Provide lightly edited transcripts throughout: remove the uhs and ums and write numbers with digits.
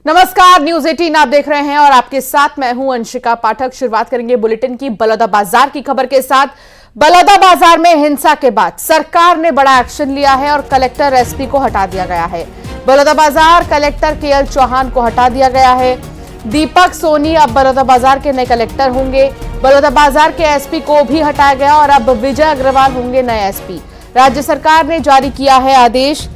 नमस्कार, न्यूज 18 आप देख रहे हैं और आपके साथ मैं हूं अंशिका पाठक। शुरुआत करेंगे बुलेटिन की बलौदाबाजार की खबर के साथ। बलौदाबाजार में हिंसा के बाद सरकार ने बड़ा एक्शन लिया है और कलेक्टर एसपी को हटा दिया गया है। बलौदाबाजार कलेक्टर केएल चौहान को हटा दिया गया है। दीपक सोनी अब बलौदाबाजार के नए कलेक्टर होंगे। बलौदाबाजार के एसपी को भी हटाया गया और अब विजय अग्रवाल होंगे नए एसपी। राज्य सरकार ने जारी किया है आदेश।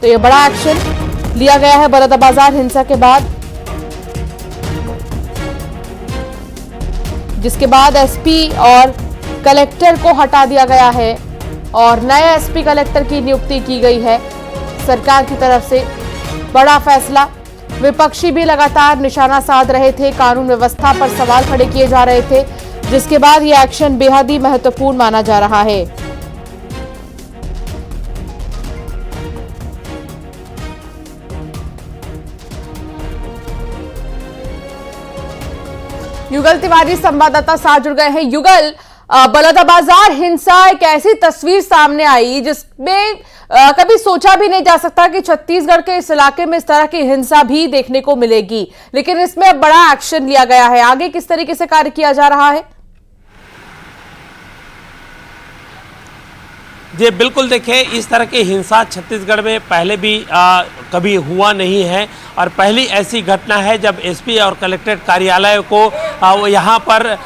तो यह बड़ा एक्शन लिया गया है बलौदाबाजार हिंसा के बाद, जिसके बाद एसपी और कलेक्टर को हटा दिया गया है और नए एसपी कलेक्टर की नियुक्ति की गई है सरकार की तरफ से। बड़ा फैसला। विपक्षी भी लगातार निशाना साध रहे थे, कानून व्यवस्था पर सवाल खड़े किए जा रहे थे, जिसके बाद यह एक्शन बेहद ही महत्वपूर्ण माना जा रहा है। युगल तिवारी संवाददाता साथ जुड़ गए हैं। युगल, बलौदाबाजार हिंसा एक ऐसी तस्वीर सामने आई जिसमें कभी सोचा भी नहीं जा सकता कि छत्तीसगढ़ के इस इलाके में इस तरह की हिंसा भी देखने को मिलेगी, लेकिन इसमें अब बड़ा एक्शन लिया गया है। आगे किस तरीके से कार्य किया जा रहा है? जी बिल्कुल, देखिए इस तरह की हिंसा छत्तीसगढ़ में पहले भी कभी हुआ नहीं है और पहली ऐसी घटना है जब एसपी और कलेक्ट्रेट कार्यालय को यहाँ पर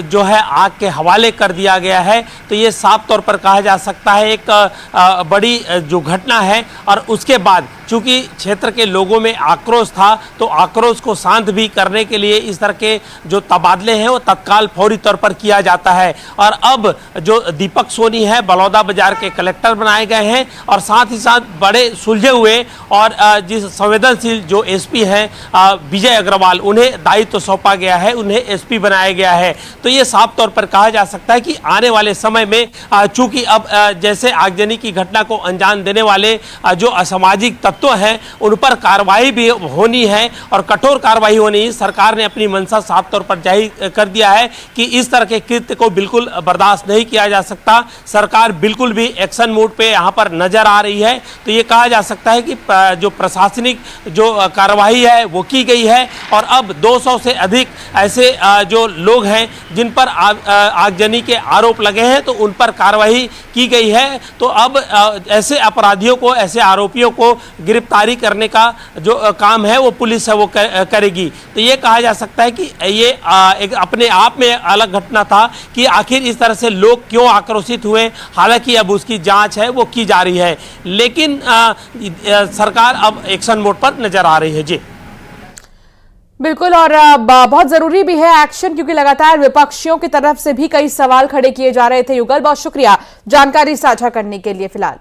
जो है आग के हवाले कर दिया गया है। तो ये साफ तौर पर कहा जा सकता है एक बड़ी जो घटना है। और उसके बाद चूंकि क्षेत्र के लोगों में आक्रोश था, तो आक्रोश को शांत भी करने के लिए इस तरह के जो तबादले हैं वो तत्काल फौरी तौर पर किया जाता है। और अब जो दीपक सोनी है बलौदाबाजार के कलेक्टर बनाए गए हैं और साथ ही साथ बड़े सुलझे हुए और जिस संवेदनशील जो एसपी हैं विजय अग्रवाल, उन्हें दायित्व सौंपा गया है, उन्हें एसपी बनाया गया है। तो ये साफ तौर पर कहा जा सकता है कि आने वाले समय में चूंकि अब जैसे आगजनी की घटना को अंजाम देने वाले जो असामाजिक तत्व हैं उन पर कार्रवाई भी होनी है और कठोर कार्रवाई होनी है। सरकार ने अपनी मंशा साफ तौर पर जाहिर कर दिया है कि इस तरह के कृत्य को बिल्कुल बर्दाश्त नहीं किया जा सकता। सरकार बिल्कुल भी एक्शन मोड पे यहाँ पर नजर आ रही है। तो ये कहा जा सकता है कि जो प्रशासनिक जो कार्रवाई है वो की गई है और अब 200 से अधिक ऐसे जो लोग हैं जिन पर आगजनी के आरोप लगे हैं तो उन पर कार्रवाई की गई है। तो अब ऐसे अपराधियों को, ऐसे आरोपियों को गिरफ्तारी करने का जो काम है वो पुलिस है वो करेगी। तो ये कहा जा सकता है कि ये एक अपने आप में अलग घटना था कि आखिर इस तरह से लोग क्यों आक्रोशित हुए। हालांकि अब उसकी जांच है वो की जा रही है, लेकिन सरकार अब एक्शन मोड पर नजर आ रही है। जी बिल्कुल, और बहुत जरूरी भी है एक्शन, क्योंकि लगातार विपक्षियों की तरफ से भी कई सवाल खड़े किए जा रहे थे। युगल, बहुत शुक्रिया जानकारी साझा करने के लिए। फिलहाल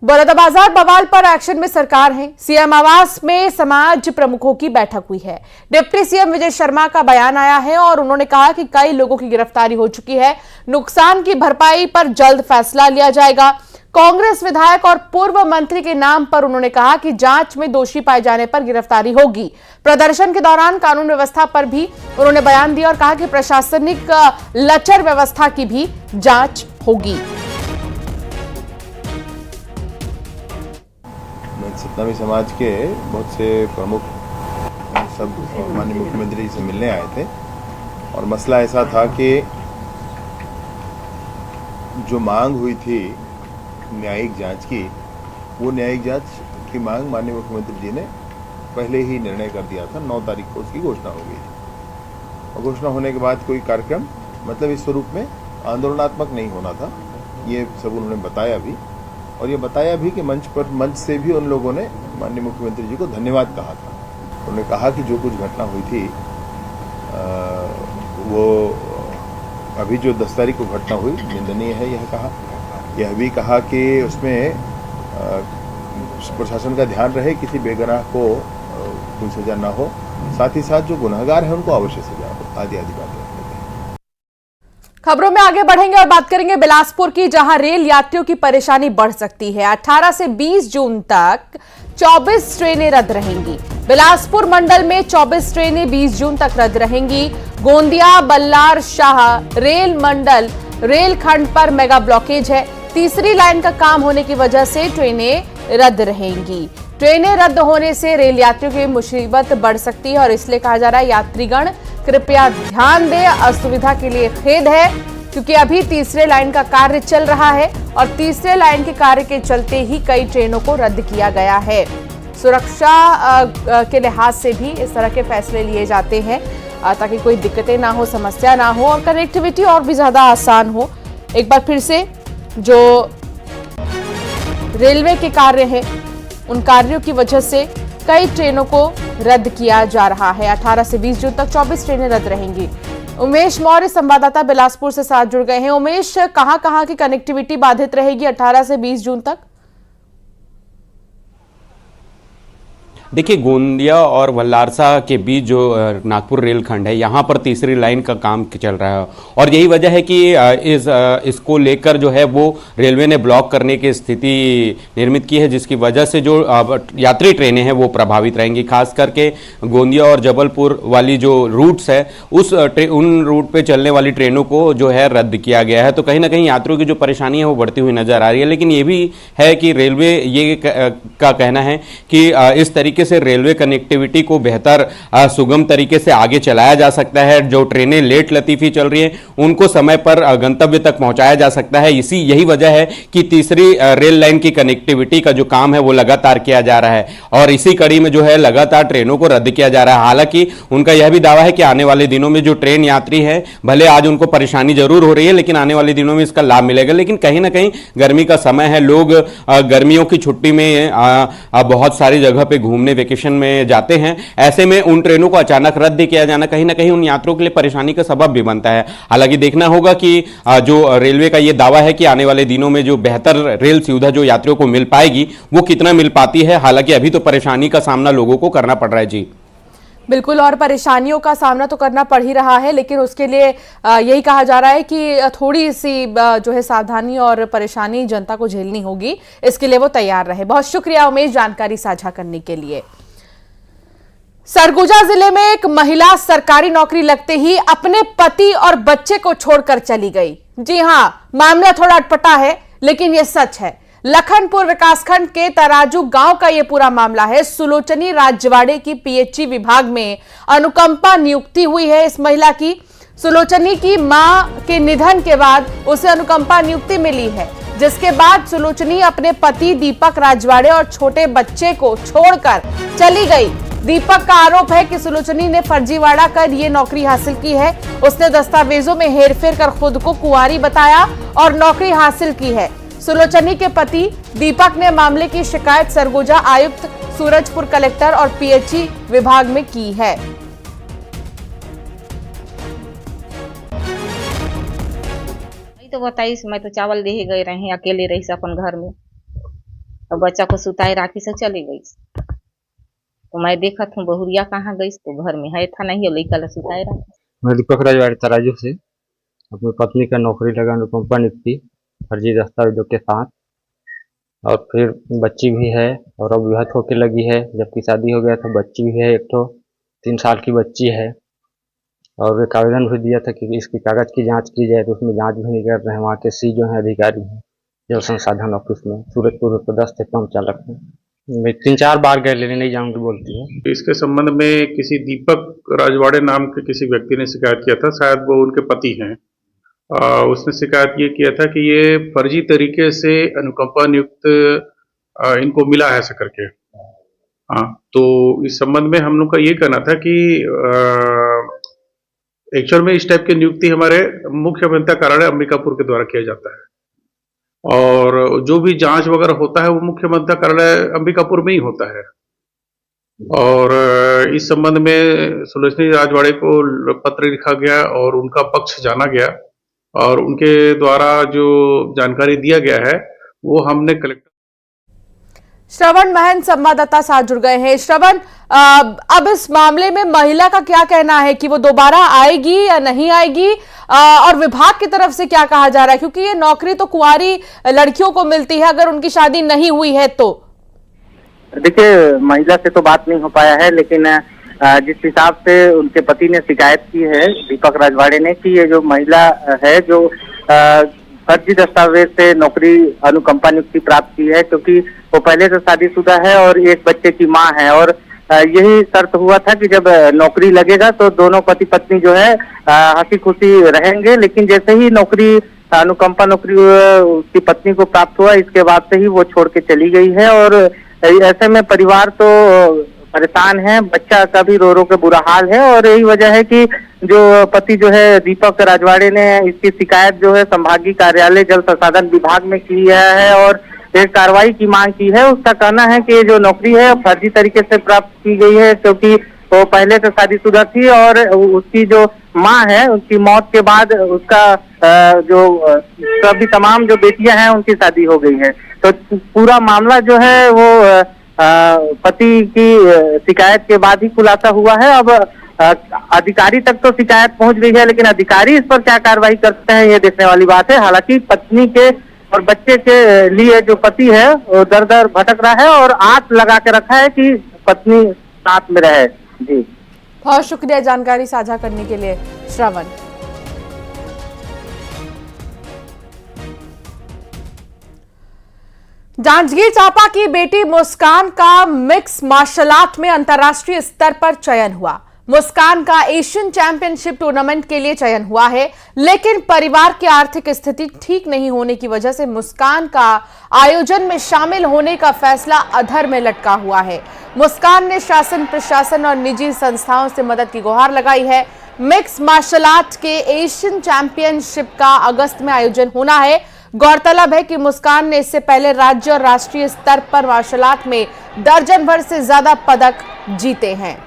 बलौदाबाजार बवाल पर एक्शन में सरकार है। सीएम आवास में समाज प्रमुखों की बैठक हुई है। डिप्टी सीएम विजय शर्मा का बयान आया है और उन्होंने कहा कि कई लोगों की गिरफ्तारी हो चुकी है। नुकसान की भरपाई पर जल्द फैसला लिया जाएगा। कांग्रेस विधायक और पूर्व मंत्री के नाम पर उन्होंने कहा कि जांच में दोषी पाए जाने पर गिरफ्तारी होगी। प्रदर्शन के दौरान कानून व्यवस्था पर भी उन्होंने बयान दिया और कहा कि प्रशासनिक लचर व्यवस्था की भी जांच होगी। सत्नामी समाज के बहुत से प्रमुख सब माननीय मुख्यमंत्री से मिलने आए थे और मसला ऐसा था कि जो मांग हुई थी न्यायिक जांच की, वो न्यायिक जांच की मांग माननीय मुख्यमंत्री जी ने पहले ही निर्णय कर दिया था। 9 तारीख को उसकी घोषणा हो गई थी और घोषणा होने के बाद कोई कार्यक्रम मतलब इस स्वरूप में आंदोलनात्मक नहीं होना था, ये सब उन्होंने बताया भी। और ये बताया भी कि मंच से भी उन लोगों ने माननीय मुख्यमंत्री जी को धन्यवाद कहा था। उन्होंने कहा कि जो कुछ घटना हुई थी वो अभी जो 10 तारीख को घटना हुई निंदनीय है, यह कहा। यह भी कहा कि उसमें प्रशासन का ध्यान रहे, किसी बेगुनाह को कोई सजा ना हो, साथ ही साथ जो गुनहगार है उनको अवश्य सजा हो, आदि आदि बातें। खबरों में आगे बढ़ेंगे और बात करेंगे बिलासपुर की, जहां रेल यात्रियों की परेशानी बढ़ सकती है। 18 से 20 जून तक 24 ट्रेनें रद्द रहेंगी। बिलासपुर मंडल में 24 ट्रेनें 20 जून तक रद्द रहेंगी। गोंदिया बल्लार शाह रेल मंडल रेल खंड पर मेगा ब्लॉकेज है। तीसरी लाइन का काम होने की वजह से ट्रेनें रद्द रहेंगी। ट्रेनें रद्द होने से रेल यात्रियों की मुसीबत बढ़ सकती है और इसलिए कहा जा रहा है यात्रीगण कृपया ध्यान दें। असुविधा के लिए खेद है क्योंकि अभी तीसरे लाइन का कार्य चल रहा है और तीसरे लाइन के कार्य के चलते ही कई ट्रेनों को रद्द किया गया है। सुरक्षा के लिहाज से भी इस तरह के फैसले लिए जाते हैं ताकि कोई दिक्कतें ना हो, समस्या ना हो और कनेक्टिविटी और भी ज्यादा आसान हो। एक बार फिर से जो रेलवे के कार्य है उन कार्यों की वजह से कई ट्रेनों को रद्द किया जा रहा है। 18 से 20 जून तक 24 ट्रेनें रद्द रहेंगी। उमेश मौर्य संवाददाता बिलासपुर से साथ जुड़ गए हैं। उमेश, कहां की कनेक्टिविटी बाधित रहेगी 18 से 20 जून तक? देखिए, गोंदिया और वल्लारसा के बीच जो नागपुर रेलखंड है, यहाँ पर तीसरी लाइन का काम चल रहा है और यही वजह है कि इसको लेकर जो है वो रेलवे ने ब्लॉक करने की स्थिति निर्मित की है, जिसकी वजह से जो यात्री ट्रेनें हैं वो प्रभावित रहेंगी। खास करके गोंदिया और जबलपुर वाली जो रूट्स है उन रूट पे चलने वाली ट्रेनों को जो है रद्द किया गया है। तो कहीं ना कहीं यात्रियों की जो परेशानी है वो बढ़ती हुई नजर आ रही है। लेकिन ये भी है कि रेलवे ये का कहना है कि इस तरीके से रेलवे कनेक्टिविटी को बेहतर सुगम तरीके से आगे चलाया जा सकता है। जो ट्रेनें लेट लतीफी चल रही हैं उनको समय पर गंतव्य तक पहुंचाया जा सकता है। यही वजह है कि तीसरी रेल लाइन की कनेक्टिविटी का जो काम है वो लगातार किया जा रहा है और इसी कड़ी में जो है लगातार ट्रेनों को रद्द किया जा रहा है। हालांकि उनका यह भी दावा है कि आने वाले दिनों में जो ट्रेन यात्री है, भले आज उनको परेशानी जरूर हो रही है लेकिन आने वाले दिनों में इसका लाभ मिलेगा। लेकिन कहीं ना कहीं गर्मी का समय है, लोग गर्मियों की छुट्टी में बहुत सारी जगह पे घूमने वेकेशन में जाते हैं। ऐसे में उन ट्रेनों को अचानक रद्द किया जाना कहीं ना कहीं उन यात्रियों के लिए परेशानी का सबब भी बनता है। हालांकि देखना होगा कि जो रेलवे का यह दावा है कि आने वाले दिनों में जो बेहतर रेल सुविधा जो यात्रियों को मिल पाएगी वो कितना मिल पाती है। हालांकि अभी तो परेशानी का सामना लोगों को करना पड़ रहा है। जी बिल्कुल, और परेशानियों का सामना तो करना पड़ ही रहा है लेकिन उसके लिए यही कहा जा रहा है कि थोड़ी सी जो है सावधानी और परेशानी जनता को झेलनी होगी, इसके लिए वो तैयार रहे। बहुत शुक्रिया उमेश जानकारी साझा करने के लिए। सरगुजा जिले में एक महिला सरकारी नौकरी लगते ही अपने पति और बच्चे को छोड़कर चली गई। जी हां, मामला थोड़ा अटपटा है लेकिन यह सच है। लखनपुर विकासखंड के तराजू गांव का यह पूरा मामला है। सुलोचनी राजवाड़े की पीएचई विभाग में अनुकंपा नियुक्ति हुई है इस महिला की। सुलोचनी की मां के निधन के बाद उसे अनुकंपा नियुक्ति मिली है, जिसके बाद सुलोचनी अपने पति दीपक राजवाड़े और छोटे बच्चे को छोड़कर चली गई। दीपक का आरोप है कि सुलोचनी ने फर्जीवाड़ा कर ये नौकरी हासिल की है। उसने दस्तावेजों में हेरफेर कर खुद को कुंवारी बताया और नौकरी हासिल की है। सुलोचनी के पति दीपक ने मामले की शिकायत सरगुजा आयुक्त, सूरजपुर कलेक्टर और पीएचई विभाग में की है। तो बताइए, मैं तो चावल दे गए रहे हैं, अकेले रही से अपन घर में और बच्चा को सुताई राखी से चली गई। तो मैं देखा था बहुरिया कहाँ गई, तो घर में है था नहीं, लड़का ला सुताई राखी। मैं दीपक राजवाड़े तराजू से अपनी पत्नी का नौकरी लगा अनुकंपा नियुक्ति फर्जी दस्तावेजों के साथ, और फिर बच्ची भी है और अब विवाह होके लगी है। जबकि शादी हो गया था, बच्ची भी है, एक तो 3 साल की बच्ची है। और एक आवेदन भी दिया था कि इसकी कागज की जांच की जाए, तो उसमें जांच भी नहीं कर रहे हैं। वहाँ के सी जो है अधिकारी हैं जल संसाधन ऑफिस में, सूरजपुर पदस्थ काम चालक हैं। मैं 3-4 बार गए लेने नहीं जाऊंगी बोलती है। इसके संबंध में किसी दीपक राजवाड़े नाम के किसी व्यक्ति ने शिकायत किया था, शायद वो उनके पति हैं। उसने शिकायत ये किया था कि ये फर्जी तरीके से अनुकंपा नियुक्त इनको मिला है ऐसा करके। हाँ, तो इस संबंध में हम लोग का ये कहना था कि एक्चुअल में इस टाइप की नियुक्ति हमारे मुख्य अभियंता कार्यालय अंबिकापुर के द्वारा किया जाता है और जो भी जांच वगैरह होता है वो मुख्य अभियंता कार्यालय अंबिकापुर में ही होता है। और इस संबंध में सुलोचनी राजवाड़े को पत्र लिखा गया और उनका पक्ष जाना गया और उनके द्वारा जो जानकारी दिया गया है वो हमने कलेक्टर। श्रवण महन संवाददाता साथ जुड़ गए हैं। श्रवण, अब इस मामले में महिला का क्या कहना है कि वो दोबारा आएगी या नहीं आएगी, और विभाग की तरफ से क्या कहा जा रहा है, क्योंकि ये नौकरी तो कुंवारी लड़कियों को मिलती है अगर उनकी शादी नहीं हुई है तो? देखिए, महिला से तो बात नहीं हो पाया है, लेकिन जिस हिसाब से उनके पति ने शिकायत की है दीपक राजवाड़े ने कि ये जो महिला है जो फर्जी दस्तावेज से नौकरी अनुकंपा नियुक्ति प्राप्त की है, क्योंकि वो पहले से शादीशुदा है और एक बच्चे की मां है। और यही शर्त हुआ था कि जब नौकरी लगेगा तो दोनों पति पत्नी जो है हंसी खुशी रहेंगे। लेकिन जैसे ही नौकरी अनुकंपा नौकरी उसकी पत्नी को प्राप्त हुआ, इसके बाद से ही वो छोड़ के चली गई है। और ऐसे में परिवार तो परेशान है, बच्चा का भी रो रो के बुरा हाल है। और यही वजह है कि जो पति जो है दीपक राजवाड़े ने इसकी शिकायत जो है संभागीय कार्यालय जल संसाधन विभाग में की है और एक कार्रवाई की मांग की है। उसका कहना है कि जो नौकरी है फर्जी तरीके से प्राप्त की गई है, क्योंकि वो पहले से शादीशुदा थी और उसकी जो मां है उनकी मौत के बाद उसका जो सभी तमाम जो बेटियां हैं उनकी शादी हो गई है। तो पूरा मामला जो है वो पति की शिकायत के बाद ही खुलासा हुआ है। अब अधिकारी तक तो शिकायत पहुंच गई है, लेकिन अधिकारी इस पर क्या कार्रवाई करते हैं ये देखने वाली बात है। हालांकि पत्नी के और बच्चे के लिए जो पति है वो दर दर भटक रहा है और आस लगा के रखा है कि पत्नी साथ में रहे। जी, बहुत शुक्रिया जानकारी साझा करने के लिए श्रवण। जांजगीर चांपा की बेटी मुस्कान का मिक्स मार्शल आर्ट में अंतर्राष्ट्रीय स्तर पर चयन हुआ। मुस्कान का एशियन चैंपियनशिप टूर्नामेंट के लिए चयन हुआ है, लेकिन परिवार की आर्थिक स्थिति ठीक नहीं होने की वजह से मुस्कान का आयोजन में शामिल होने का फैसला अधर में लटका हुआ है। मुस्कान ने शासन, प्रशासन और निजी संस्थाओं से मदद की गुहार लगाई है। मिक्स मार्शल आर्ट के एशियन चैंपियनशिप का अगस्त में आयोजन होना है। गौरतलब है कि मुस्कान ने इससे पहले राज्य और राष्ट्रीय स्तर पर मार्शल आर्ट में दर्जन भर से ज्यादा पदक जीते हैं।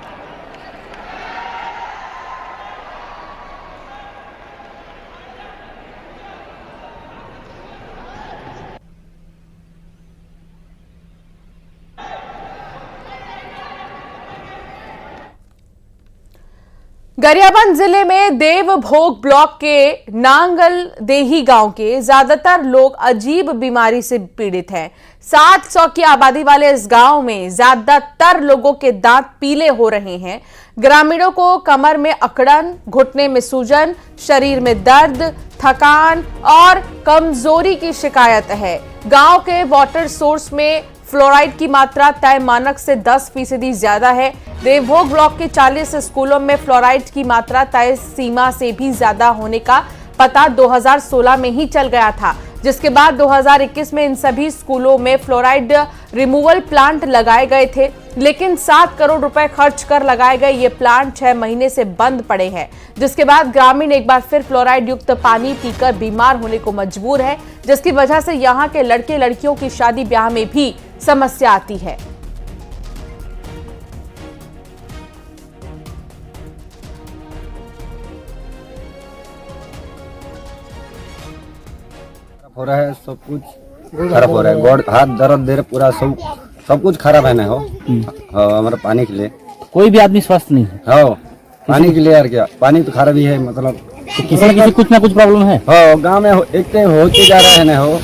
गरियाबंद जिले में देवभोग ब्लॉक के नांगल देही गांव के ज्यादातर लोग अजीब बीमारी से पीड़ित हैं। 700 की आबादी वाले इस गांव में ज्यादातर लोगों के दांत पीले हो रहे हैं। ग्रामीणों को कमर में अकड़न, घुटने में सूजन, शरीर में दर्द, थकान और कमजोरी की शिकायत है। गांव के वाटर सोर्स में फ्लोराइड की मात्रा तय मानक से 10% ज्यादा है। देवभोग ब्लॉक के 40 स्कूलों में फ्लोराइड की मात्रा तय सीमा से भी ज्यादा होने का पता 2016 में ही चल गया था, जिसके बाद 2021 में इन सभी स्कूलों में फ्लोराइड रिमूवल प्लांट लगाए गए थे। लेकिन 7 करोड़ रुपए खर्च कर लगाए गए ये प्लांट 6 महीने से बंद पड़े हैं, जिसके बाद ग्रामीण एक बार फिर फ्लोराइड युक्त पानी पीकर बीमार होने को मजबूर है, जिसकी वजह से यहाँ के लड़के लड़कियों की शादी ब्याह में भी समस्या आती है। हो रहा है, सब कुछ खराब हो रहा है। गोड़ हाथ दर्द दे रहा, पूरा सब कुछ खराब है ना हो। हमारा पानी के लिए कोई भी आदमी स्वस्थ नहीं है। हो पानी के लिए यार, क्या पानी तो खराब ही है। मतलब तो किसी न किसी कुछ ना कुछ प्रॉब्लम है। हो गांव में एक तो होते जा रहा है ना हो।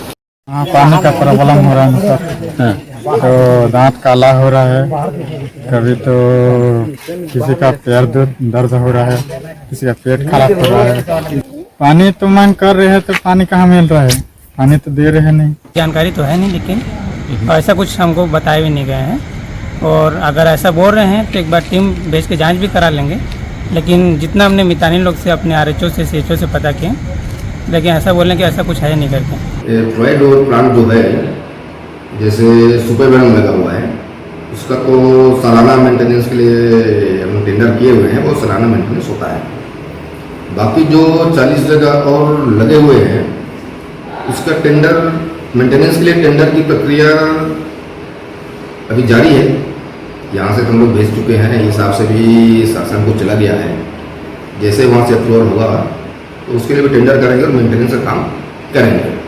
हाँ, पानी का प्रॉब्लम हो रहा है सर। तो दांत काला हो रहा है, कभी तो किसी का पैर दर्द हो रहा है, किसी का पेट खराब हो रहा है। पानी तो मांग कर रहे हैं तो पानी कहाँ मिल रहा है, पानी तो दे रहे नहीं। जानकारी तो है नहीं, लेकिन ऐसा कुछ हमको बताए भी नहीं गए हैं। और अगर ऐसा बोल रहे हैं तो एक बार टीम भेज के जांच भी करा लेंगे। लेकिन जितना हमने मितानिन लोग से, अपने आरएचओ से, सीएचओ से पता किया, लेकिन ऐसा बोलने कि ऐसा कुछ है नहीं करके। फ्लोराइड और प्लांट जो है, जैसे सुपर बैनर लगा हुआ है, उसका तो सालाना मेंटेनेंस के लिए हम टेंडर किए हुए हैं, वो सालाना मेंटेनेंस होता है। बाकी जो 40 जगह और लगे हुए हैं, उसका टेंडर मेंटेनेंस के लिए टेंडर की प्रक्रिया अभी जारी है। यहाँ से हम लोग भेज चुके हैं, इस हिसाब से भी शासन को चला गया है। जैसे वहाँ से अप्रूवल होगा तो उसके लिए भी टेंडर करेंगे और मेंटेनेंस का काम करेंगे।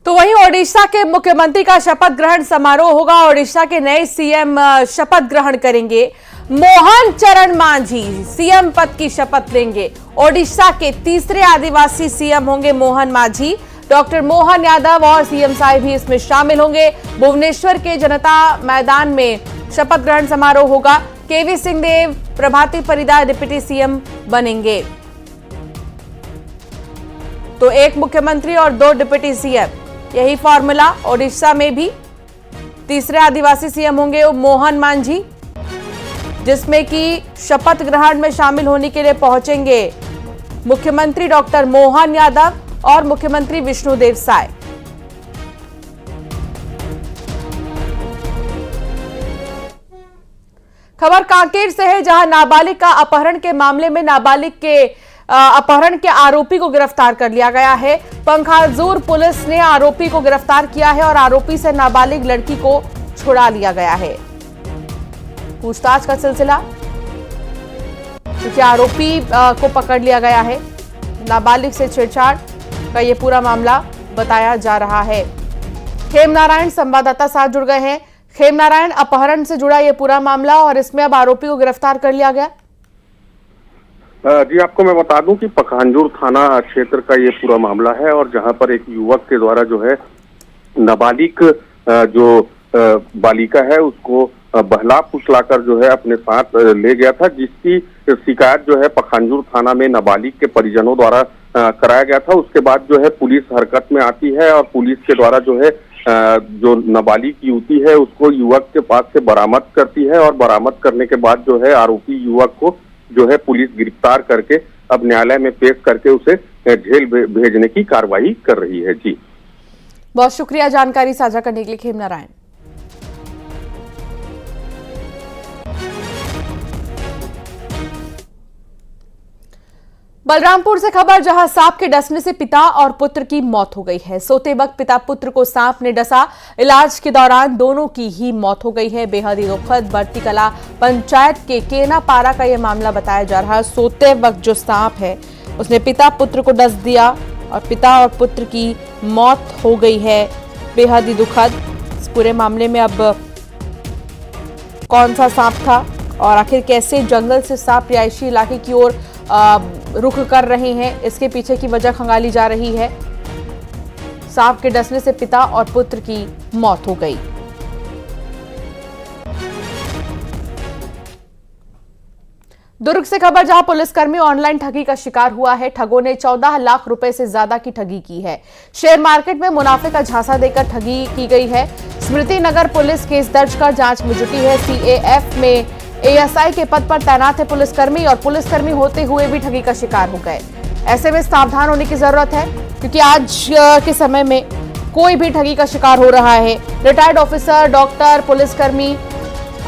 तो वहीं ओडिशा के मुख्यमंत्री का शपथ ग्रहण समारोह होगा। ओडिशा के नए सीएम शपथ ग्रहण करेंगे। मोहन चरण मांझी सीएम पद की शपथ लेंगे। ओडिशा के तीसरे आदिवासी सीएम होंगे मोहन मांझी। डॉक्टर मोहन यादव और सीएम साहिब भी इसमें शामिल होंगे। भुवनेश्वर के जनता मैदान में शपथ ग्रहण समारोह होगा। केवी सिंहदेव, प्रभाती परिदा डिप्टी सीएम बनेंगे। तो एक मुख्यमंत्री और 2 डिप्टी सीएम, यही फॉर्मूला ओडिशा में भी। तीसरे आदिवासी सीएम होंगे मोहन मांझी, जिसमें कि शपथ ग्रहण में शामिल होने के लिए पहुंचेंगे मुख्यमंत्री डॉक्टर मोहन यादव और मुख्यमंत्री विष्णुदेव साय। खबर कांकेर से है, जहां नाबालिग का अपहरण के मामले में नाबालिग के अपहरण के आरोपी को गिरफ्तार कर लिया गया है। पंखाजूर पुलिस ने आरोपी को गिरफ्तार किया है और आरोपी से नाबालिग लड़की को छुड़ा लिया गया है। पूछताछ का सिलसिला, क्योंकि आरोपी को पकड़ लिया गया है। नाबालिग से छेड़छाड़ का ये पूरा मामला बताया जा रहा है। खेमनारायण संवाददाता साथ जुड़ गए हैं। खेमनारायण, अपहरण से जुड़ा ये पूरा मामला और इसमें अब आरोपी को गिरफ्तार कर लिया गया। जी, आपको मैं बता दूं कि पखांजूर थाना क्षेत्र का ये पूरा मामला है और जहां पर एक युवक के द्वारा जो है नाबालिग जो बालिका है उसको बहला फुसलाकर जो है अपने साथ ले गया था, जिसकी शिकायत जो है पखांजूर थाना में नाबालिग के परिजनों द्वारा कराया गया था। उसके बाद जो है पुलिस हरकत में आती है और पुलिस के द्वारा जो है जो नाबालिग युवती है उसको युवक के पास से बरामद करती है और बरामद करने के बाद जो है आरोपी युवक को जो है पुलिस गिरफ्तार करके अब न्यायालय में पेश करके उसे जेल भेजने की कार्रवाई कर रही है। जी, बहुत शुक्रिया जानकारी साझा करने के लिए खेमनारायण। बलरामपुर से खबर, जहां सांप के डसने से पिता और पुत्र की मौत हो गई है। सोते वक्त पिता पुत्र को सांप ने डसा, इलाज के दौरान दोनों की ही मौत हो गई है। बेहद ही दुखद बढ़ती कला पंचायत के केनापारा का यह मामला बताया जा रहा है। सोते वक्त जो सांप है उसने पिता पुत्र को डस दिया और पिता और पुत्र की मौत हो गई है। बेहद ही दुखद। इस पूरे मामले में अब कौन सा सांप था और आखिर कैसे जंगल से सांप रिहायशी इलाके की ओर रुख कर रहे हैं, इसके पीछे की वजह खंगाली जा रही है। सांप के डसने से पिता और पुत्र की मौत हो गई। दुर्ग से खबर, जहां पुलिसकर्मी ऑनलाइन ठगी का शिकार हुआ है। ठगों ने 14 लाख रुपए से ज्यादा की ठगी की है। शेयर मार्केट में मुनाफे का झांसा देकर ठगी की गई है। स्मृति नगर पुलिस केस दर्ज कर जांच में जुटी है। सीएएफ में एएसआई के पद पर तैनात है पुलिसकर्मी और पुलिसकर्मी होते हुए भी ठगी का शिकार हो गए। ऐसे में सावधान होने की जरूरत है, क्योंकि आज के समय में कोई भी ठगी का शिकार हो रहा है। रिटायर्ड ऑफिसर, डॉक्टर, पुलिसकर्मी,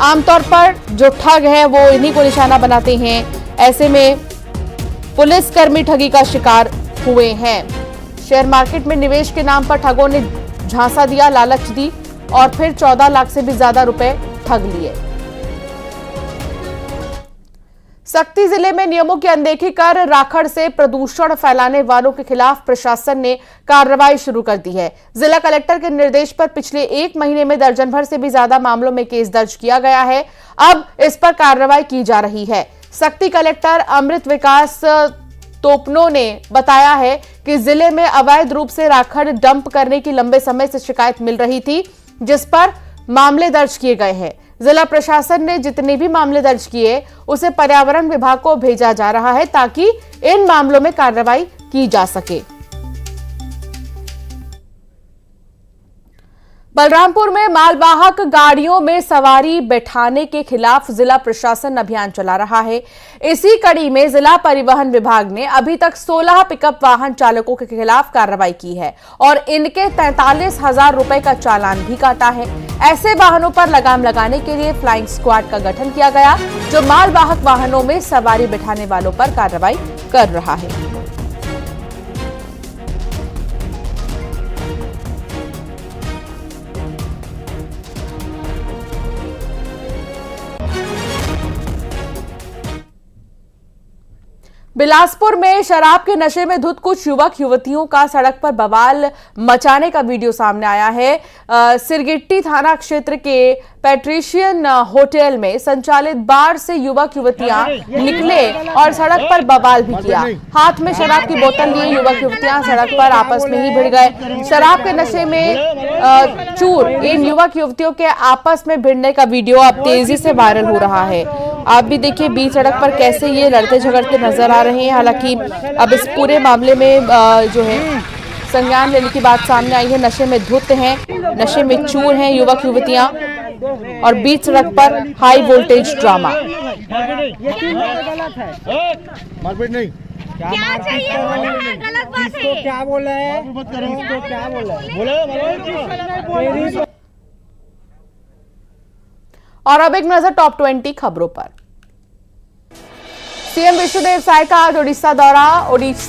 आमतौर पर जो ठग है वो इन्हीं को निशाना बनाते हैं। ऐसे में पुलिसकर्मी ठगी का शिकार हुए हैं। शेयर मार्केट में निवेश के नाम पर ठगों ने झांसा दिया, लालच दी और फिर 14 लाख से भी ज्यादा रुपए ठग लिए। सक्ती जिले में नियमों की अनदेखी कर राखड़ से प्रदूषण फैलाने वालों के खिलाफ प्रशासन ने कार्रवाई शुरू कर दी है। जिला कलेक्टर के निर्देश पर पिछले 1 महीने में दर्जन भर से भी ज्यादा मामलों में केस दर्ज किया गया है। अब इस पर कार्रवाई की जा रही है। सक्ती कलेक्टर अमृत विकास तोपनो ने बताया है कि जिले में अवैध रूप से राखड़ डंप करने की लंबे समय से शिकायत मिल रही थी, जिस पर मामले दर्ज किए गए हैं। जिला प्रशासन ने जितने भी मामले दर्ज किए उसे पर्यावरण विभाग को भेजा जा रहा है, ताकि इन मामलों में कार्रवाई की जा सके। बलरामपुर में मालवाहक गाड़ियों में सवारी बैठाने के खिलाफ जिला प्रशासन अभियान चला रहा है। इसी कड़ी में जिला परिवहन विभाग ने अभी तक 16 पिकअप वाहन चालकों के खिलाफ कार्रवाई की है और इनके 43,000 रुपए का चालान भी काटा है। ऐसे वाहनों पर लगाम लगाने के लिए फ्लाइंग स्क्वाड का गठन किया गया, जो मालवाहक वाहनों में सवारी बैठाने वालों पर कार्रवाई कर रहा है। बिलासपुर में शराब के नशे में धुत कुछ युवक युवतियों का सड़क पर बवाल मचाने का वीडियो सामने आया है। सिरगिट्टी थाना क्षेत्र के पैट्रिशियन होटल में संचालित बार से युवक युवतियां निकले और सड़क पर बवाल भी किया। हाथ में शराब की बोतल लिए युवक युवतियां सड़क पर आपस में ही भिड़ गए। शराब के नशे में चूर इन युवक युवतियों के आपस में भिड़ने का वीडियो अब तेजी से वायरल हो रहा है। आप भी देखिए बीच सड़क पर कैसे ये लड़ते झगड़ते नजर आ रहे हैं। हालांकि अब इस पूरे मामले में जो है संज्ञान लेने की बात सामने आई है। नशे में धुत हैं, नशे में चूर हैं युवक युवतियां और बीच सड़क पर हाई वोल्टेज ड्रामा। क्या चाहिए गलत बात है। क्या बोला है, क्या बोला। और अब एक नजर टॉप 20 खबरों पर। सीएम विष्णुदेव साय का आज ओडिशा दौरा। ओडिशा